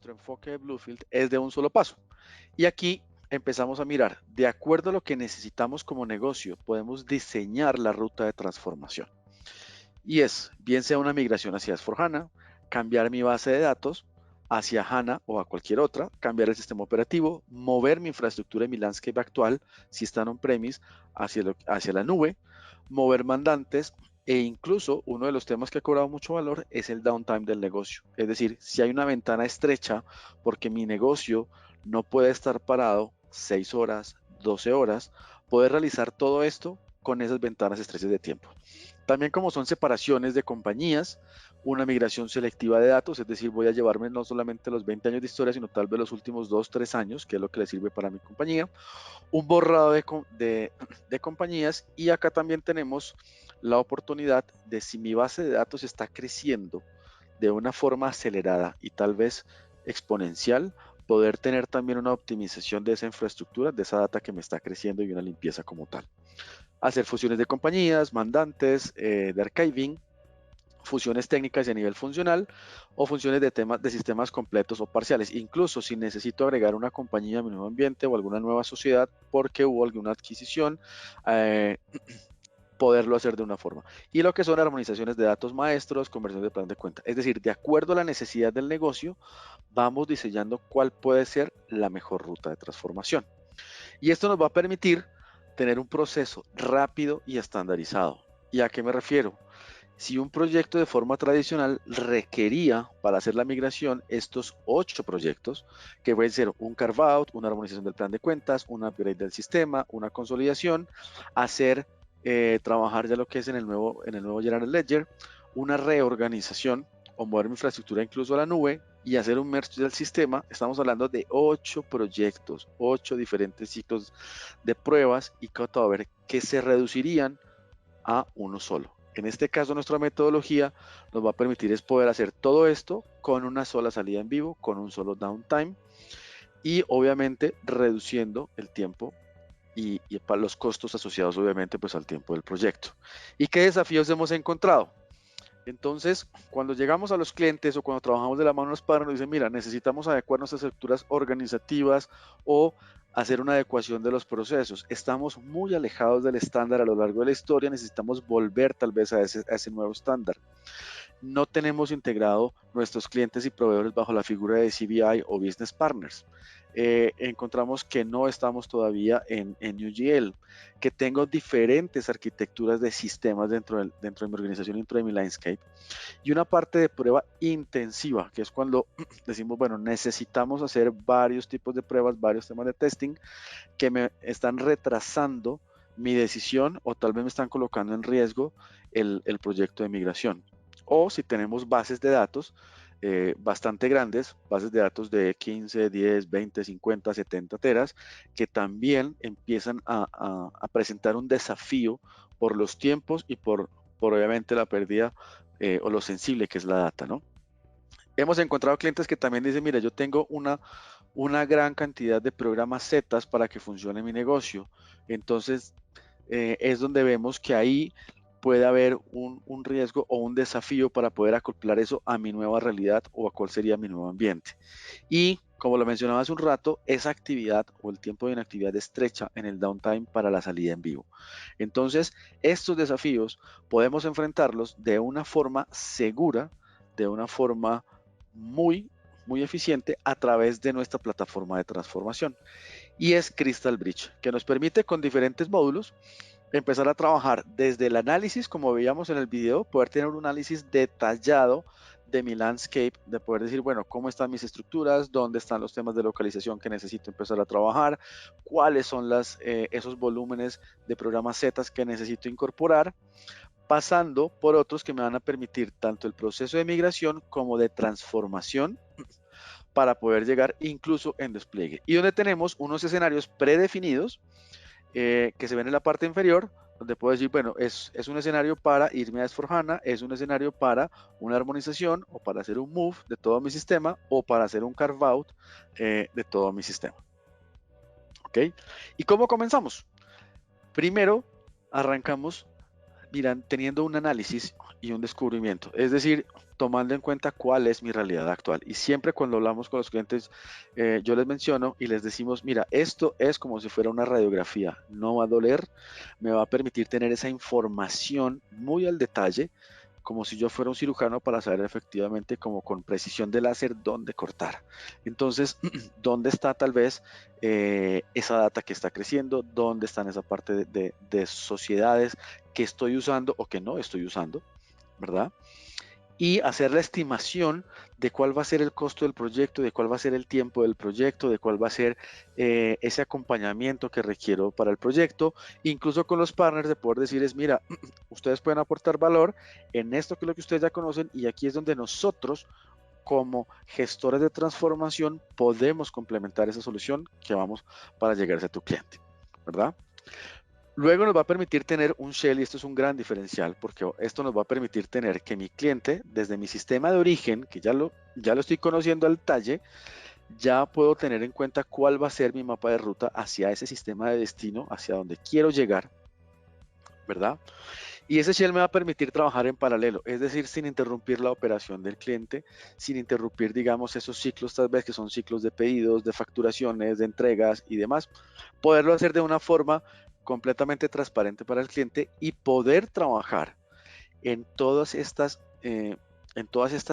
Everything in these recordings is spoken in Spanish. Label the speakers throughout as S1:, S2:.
S1: nuestro enfoque de Bluefield es de un solo paso. Y aquí empezamos a mirar, de acuerdo a lo que necesitamos como negocio, podemos diseñar la ruta de transformación. Y es, bien sea una migración hacia S4HANA, cambiar mi base de datos hacia HANA o a cualquier otra, cambiar el sistema operativo, mover mi infraestructura y mi landscape actual, si están on-premise, hacia la nube, mover mandantes e incluso uno de los temas que ha cobrado mucho valor es el downtime del negocio. Es decir, si hay una ventana estrecha porque mi negocio no puede estar parado 6 horas, 12 horas, poder realizar todo esto con esas ventanas estrechas de tiempo. También como son separaciones de compañías, una migración selectiva de datos, es decir, voy a llevarme no solamente los 20 años de historia, sino tal vez los últimos 2, 3 años, que es lo que le sirve para mi compañía, un borrado de compañías y acá también tenemos la oportunidad de si mi base de datos está creciendo de una forma acelerada y tal vez exponencial, poder tener también una optimización de esa infraestructura, de esa data que me está creciendo y una limpieza como tal. Hacer fusiones de compañías, mandantes, de archiving, fusiones técnicas y a nivel funcional o funciones de temas de sistemas completos o parciales. Incluso si necesito agregar una compañía a mi nuevo ambiente o alguna nueva sociedad porque hubo alguna adquisición, eh, poderlo hacer de una forma. Y lo que son armonizaciones de datos maestros, conversión de plan de cuenta. Es decir, de acuerdo a la necesidad del negocio, vamos diseñando cuál puede ser la mejor ruta de transformación. Y esto nos va a permitir tener un proceso rápido y estandarizado. ¿Y a qué me refiero? Si un proyecto de forma tradicional requería para hacer la migración estos 8 proyectos, que pueden ser un carve-out, una armonización del plan de cuentas, un upgrade del sistema, una consolidación, hacer trabajar ya lo que es en el nuevo General Ledger, una reorganización o mover mi infraestructura incluso a la nube y hacer un merge del sistema, estamos hablando de 8 proyectos, 8 diferentes ciclos de pruebas y cutover que se reducirían a uno solo. En este caso, nuestra metodología nos va a permitir es poder hacer todo esto con una sola salida en vivo, con un solo downtime y obviamente reduciendo el tiempo y para los costos asociados obviamente pues al tiempo del proyecto. ¿Y qué desafíos hemos encontrado? Entonces, cuando llegamos a los clientes o cuando trabajamos de la mano a los partners, nos dicen, mira, necesitamos adecuar nuestras estructuras organizativas o hacer una adecuación de los procesos. Estamos muy alejados del estándar a lo largo de la historia, necesitamos volver tal vez a ese nuevo estándar. No tenemos integrado nuestros clientes y proveedores bajo la figura de CBI o Business Partners. Encontramos que no estamos todavía en UGL, que tengo diferentes arquitecturas de sistemas dentro de mi organización, dentro de mi landscape, y una parte de prueba intensiva, que es cuando decimos, bueno, necesitamos hacer varios tipos de pruebas, varios temas de testing que me están retrasando mi decisión o tal vez me están colocando en riesgo el proyecto de migración. O si tenemos bases de datos bastante grandes, bases de datos de 15, 10, 20, 50, 70 teras, que también empiezan a presentar un desafío por los tiempos y por obviamente la pérdida o lo sensible que es la data, ¿no? Hemos encontrado clientes que también dicen, mira, yo tengo una gran cantidad de programas Z para que funcione mi negocio. Entonces, es donde vemos que ahí puede haber un riesgo o un desafío para poder acoplar eso a mi nueva realidad o a cuál sería mi nuevo ambiente. Y como lo mencionaba hace un rato, esa actividad o el tiempo de inactividad estrecha en el downtime para la salida en vivo. Entonces, estos desafíos podemos enfrentarlos de una forma segura, de una forma muy, muy eficiente a través de nuestra plataforma de transformación. Y es Crystal Bridge, que nos permite con diferentes módulos empezar a trabajar desde el análisis, como veíamos en el video, poder tener un análisis detallado de mi landscape, de poder decir, bueno, cómo están mis estructuras, dónde están los temas de localización que necesito empezar a trabajar, cuáles son esos volúmenes de programas Z que necesito incorporar, pasando por otros que me van a permitir tanto el proceso de migración como de transformación para poder llegar incluso en despliegue. Y donde tenemos unos escenarios predefinidos que se ven en la parte inferior, donde puedo decir, bueno, es un escenario para irme a S4HANA, es un escenario para una armonización o para hacer un move de todo mi sistema o para hacer un carve out de todo mi sistema. ¿Ok? ¿Y cómo comenzamos? Primero, arrancamos Miran, teniendo un análisis y un descubrimiento, es decir, tomando en cuenta cuál es mi realidad actual. Y siempre cuando hablamos con los clientes, yo les menciono y les decimos, mira, esto es como si fuera una radiografía, no va a doler, me va a permitir tener esa información muy al detalle, como si yo fuera un cirujano para saber efectivamente como con precisión de láser dónde cortar. Entonces, ¿dónde está tal vez esa data que está creciendo? ¿Dónde están esa parte de sociedades que estoy usando o que no estoy usando? ¿Verdad? Y hacer la estimación de cuál va a ser el costo del proyecto, de cuál va a ser el tiempo del proyecto, de cuál va a ser ese acompañamiento que requiero para el proyecto, incluso con los partners de poder decirles, mira, ustedes pueden aportar valor en esto que es lo que ustedes ya conocen y aquí es donde nosotros como gestores de transformación podemos complementar esa solución que vamos para llegar a tu cliente, ¿verdad? Luego nos va a permitir tener un shell y esto es un gran diferencial porque esto nos va a permitir tener que mi cliente desde mi sistema de origen, que ya lo estoy conociendo al detalle, ya puedo tener en cuenta cuál va a ser mi mapa de ruta hacia ese sistema de destino, hacia donde quiero llegar, ¿verdad? Y ese shell me va a permitir trabajar en paralelo, es decir, sin interrumpir la operación del cliente, sin interrumpir, digamos, esos ciclos tal vez que son ciclos de pedidos, de facturaciones, de entregas y demás. Poderlo hacer de una forma completamente transparente para el cliente y poder trabajar en todas estas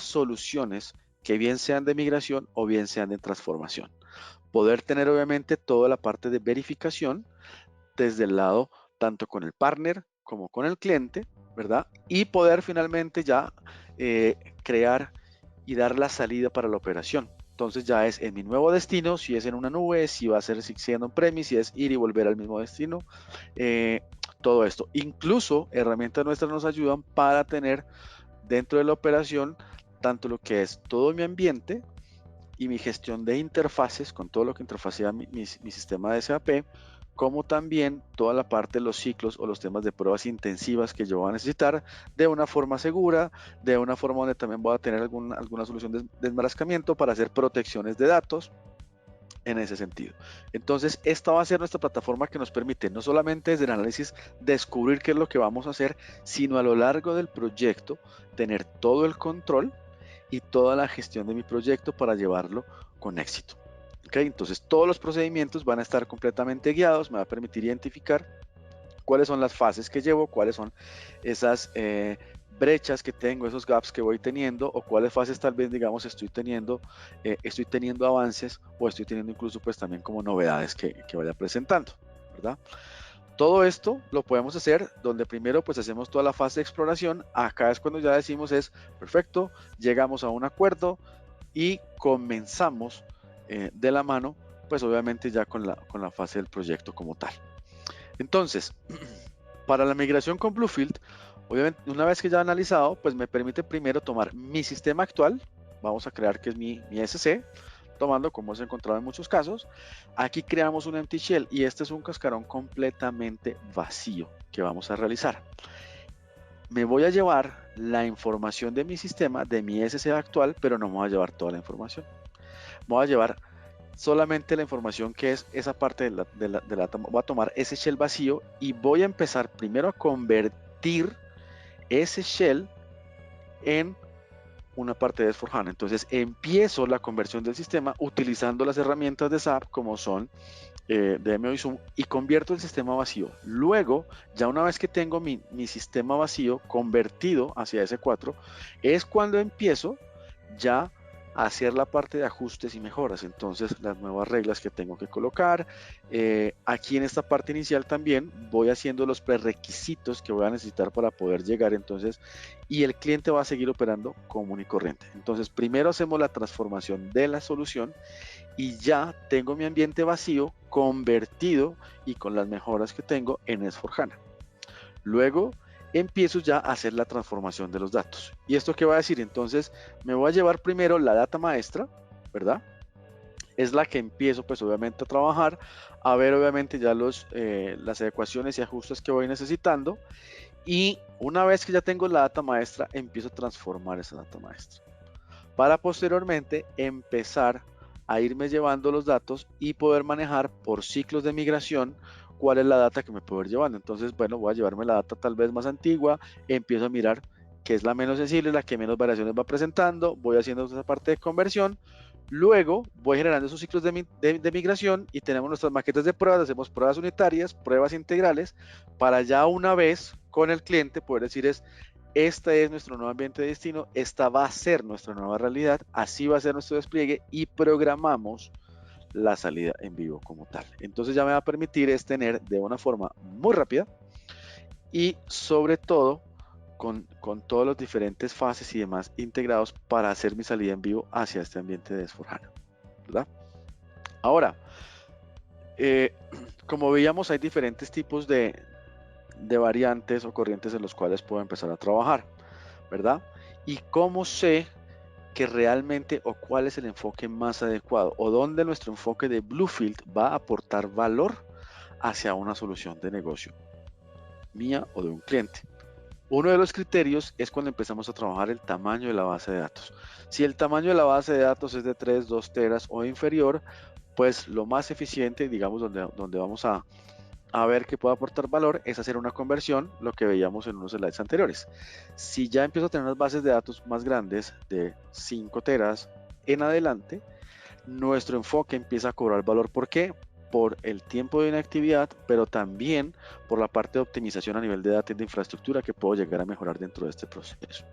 S1: soluciones que bien sean de migración o bien sean de transformación. Poder tener obviamente toda la parte de verificación desde el lado tanto con el partner como con el cliente, ¿verdad? Y poder finalmente ya crear y dar la salida para la operación. Entonces ya es en mi nuevo destino, si es en una nube, si va a ser siendo on-premise, si es ir y volver al mismo destino, eh, todo esto. Incluso herramientas nuestras nos ayudan para tener dentro de la operación tanto lo que es todo mi ambiente y mi gestión de interfaces con todo lo que interfacea mi sistema de SAP, como también toda la parte de los ciclos o los temas de pruebas intensivas que yo voy a necesitar de una forma segura, de una forma donde también voy a tener alguna solución de desmarascamiento para hacer protecciones de datos en ese sentido. Entonces, esta va a ser nuestra plataforma que nos permite no solamente desde el análisis descubrir qué es lo que vamos a hacer, sino a lo largo del proyecto tener todo el control y toda la gestión de mi proyecto para llevarlo con éxito. ¿Okay? Entonces, todos los procedimientos van a estar completamente guiados, me va a permitir identificar cuáles son las fases que llevo, cuáles son esas brechas que tengo, esos gaps que voy teniendo o cuáles fases tal vez digamos estoy teniendo avances o estoy teniendo incluso pues también como novedades que vaya presentando, ¿verdad? Todo esto lo podemos hacer donde primero pues hacemos toda la fase de exploración, acá es cuando ya decimos es perfecto, llegamos a un acuerdo y comenzamos de la mano pues obviamente ya con la fase del proyecto como tal. Entonces, para la migración con Bluefield, obviamente, una vez que ya he analizado, pues me permite primero tomar mi sistema actual, vamos a crear que es mi SC, tomando como hemos encontrado en muchos casos, aquí creamos un empty shell y este es un cascarón completamente vacío que vamos a realizar. Me voy a llevar la información de mi sistema, de mi SC actual, pero no me voy a llevar toda la información. Me voy a llevar solamente la información que es esa parte voy a tomar ese shell vacío y voy a empezar primero a convertir ese shell en una parte de S4HANA. Entonces empiezo la conversión del sistema utilizando las herramientas de SAP como son DMO y Zoom y convierto el sistema vacío. Luego, ya una vez que tengo mi sistema vacío convertido hacia S4, es cuando empiezo ya hacer la parte de ajustes y mejoras. Entonces, las nuevas reglas que tengo que colocar. Aquí en esta parte inicial también voy haciendo los prerequisitos que voy a necesitar para poder llegar. Entonces, y el cliente va a seguir operando común y corriente. Entonces, primero hacemos la transformación de la solución y ya tengo mi ambiente vacío convertido y con las mejoras que tengo en S4HANA. Luego empiezo ya a hacer la transformación de los datos. ¿Y esto qué va a decir? Entonces me voy a llevar primero la data maestra, ¿verdad? Es la que empiezo pues obviamente a trabajar, a ver obviamente ya las ecuaciones y ajustes que voy necesitando. Y una vez que ya tengo la data maestra, empiezo a transformar esa data maestra. Para posteriormente empezar a irme llevando los datos y poder manejar por ciclos de migración cuál es la data que me puedo ir llevando. Entonces, bueno, voy a llevarme la data tal vez más antigua, empiezo a mirar qué es la menos sensible, la que menos variaciones va presentando, voy haciendo esa parte de conversión, luego voy generando esos ciclos de migración y tenemos nuestras maquetas de pruebas, hacemos pruebas unitarias, pruebas integrales, para ya una vez con el cliente poder decir este es nuestro nuevo ambiente de destino, esta va a ser nuestra nueva realidad, así va a ser nuestro despliegue y programamos la salida en vivo como tal. Entonces ya me va a permitir tener de una forma muy rápida y sobre todo con todos los diferentes fases y demás integrados para hacer mi salida en vivo hacia este ambiente de S/4HANA, ¿verdad? Ahora, como veíamos, hay diferentes tipos de variantes o corrientes en los cuales puedo empezar a trabajar, ¿verdad? Y cómo sé que realmente o cuál es el enfoque más adecuado o dónde nuestro enfoque de Bluefield va a aportar valor hacia una solución de negocio mía o de un cliente. Uno de los criterios es cuando empezamos a trabajar el tamaño de la base de datos. Si el tamaño de la base de datos es de 3, 2 teras o inferior, pues lo más eficiente, digamos, donde vamos a ver que puede aportar valor es hacer una conversión, lo que veíamos en unos slides anteriores. Si ya empiezo a tener unas bases de datos más grandes de 5 teras en adelante, nuestro enfoque empieza a cobrar valor. ¿Por qué? Por el tiempo de inactividad, pero también por la parte de optimización a nivel de datos y de infraestructura que puedo llegar a mejorar dentro de este proceso.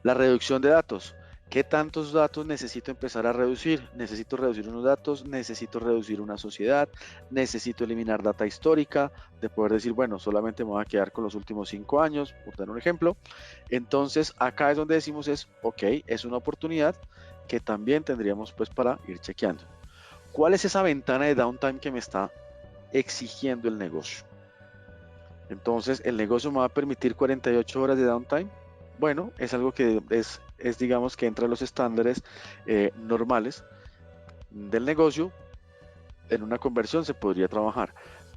S1: La reducción de datos. ¿Qué tantos datos necesito empezar a reducir? Necesito reducir unos datos, necesito reducir una sociedad, necesito eliminar data histórica, de poder decir, bueno, solamente me voy a quedar con los últimos 5 años, por dar un ejemplo. Entonces, acá es donde decimos ok, es una oportunidad que también tendríamos pues para ir chequeando. ¿Cuál es esa ventana de downtime que me está exigiendo el negocio? Entonces, ¿el negocio me va a permitir 48 horas de downtime? Bueno, es algo que es digamos que entra en los estándares normales del negocio. En una conversión se podría trabajar,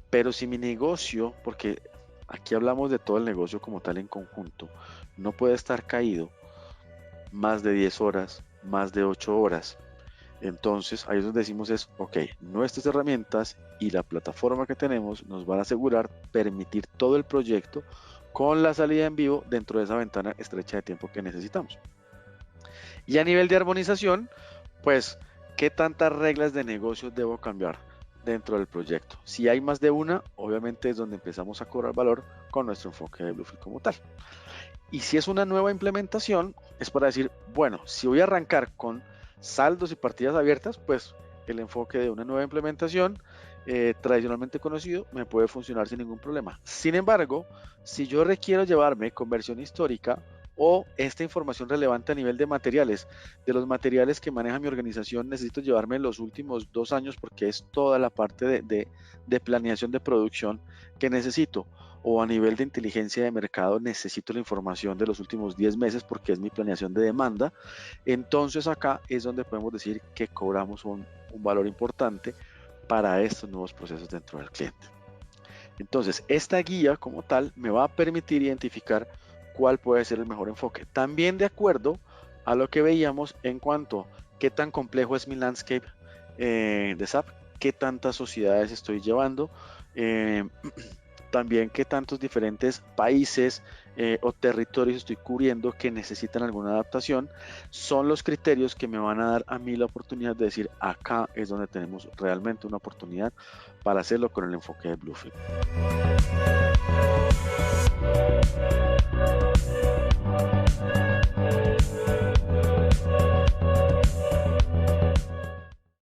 S1: pero si mi negocio, porque aquí hablamos de todo el negocio como tal en conjunto, no puede estar caído más de 10 horas, más de 8 horas, entonces ahí es donde decimos ok, nuestras herramientas y la plataforma que tenemos nos van a asegurar permitir todo el proyecto con la salida en vivo dentro de esa ventana estrecha de tiempo que necesitamos. Y a nivel de armonización, pues, ¿qué tantas reglas de negocio debo cambiar dentro del proyecto? Si hay más de una, obviamente es donde empezamos a cobrar valor con nuestro enfoque de Bluefield como tal. Y si es una nueva implementación, es para decir, bueno, si voy a arrancar con saldos y partidas abiertas, pues el enfoque de una nueva implementación tradicionalmente conocido me puede funcionar sin ningún problema. Sin embargo, si yo requiero llevarme conversión histórica o esta información relevante a nivel de materiales, de los materiales que maneja mi organización, necesito llevarme los últimos 2 años porque es toda la parte de planeación de producción que necesito, o a nivel de inteligencia de mercado necesito la información de los últimos 10 meses porque es mi planeación de demanda. Entonces acá es donde podemos decir que cobramos un valor importante para estos nuevos procesos dentro del cliente. Entonces esta guía como tal me va a permitir identificar cuál puede ser el mejor enfoque, también de acuerdo a lo que veíamos en cuanto a qué tan complejo es mi landscape de SAP, qué tantas sociedades estoy llevando, también qué tantos diferentes países o territorios estoy cubriendo que necesitan alguna adaptación. Son los criterios que me van a dar a mí la oportunidad de decir, acá es donde tenemos realmente una oportunidad para hacerlo con el enfoque de Bluefield.